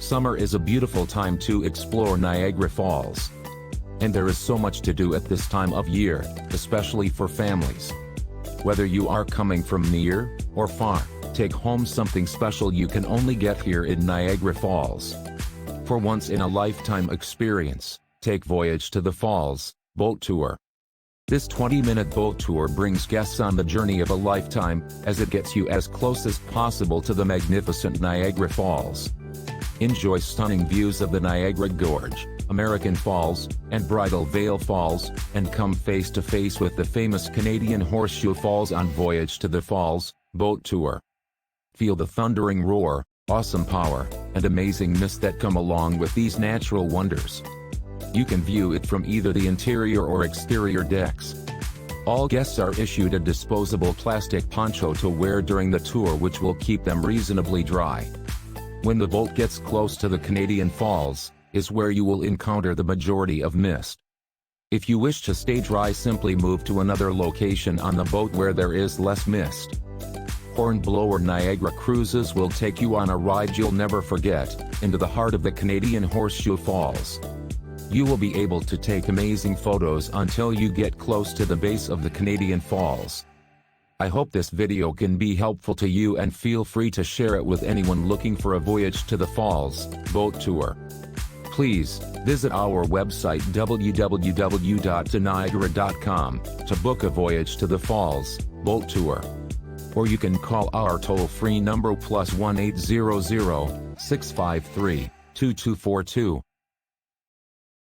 Summer is a beautiful time to explore Niagara Falls. And there is so much to do at this time of year, especially for families. Whether you are coming from near or far, take home something special you can only get here in Niagara Falls. For once-in-a-lifetime experience, take Voyage to the Falls boat tour. This 20-minute boat tour brings guests on the journey of a lifetime, as it gets you as close as possible to the magnificent Niagara Falls. Enjoy stunning views of the Niagara Gorge, American Falls, and Bridal Veil Falls, and come face to face with the famous Canadian Horseshoe Falls on Voyage to the Falls boat tour. Feel the thundering roar, awesome power, and amazing mist that come along with these natural wonders. You can view it from either the interior or exterior decks. All guests are issued a disposable plastic poncho to wear during the tour, which will keep them reasonably dry. When the boat gets close to the Canadian Falls, is where you will encounter the majority of mist. If you wish to stay dry, simply move to another location on the boat where there is less mist. Hornblower Niagara Cruises will take you on a ride you'll never forget, into the heart of the Canadian Horseshoe Falls. You will be able to take amazing photos until you get close to the base of the Canadian Falls. I hope this video can be helpful to you, and feel free to share it with anyone looking for a Voyage to the Falls boat tour. Please visit our website www.ToNiagara.com to book a Voyage to the Falls boat tour. Or you can call our toll-free number +1 800 653 2242.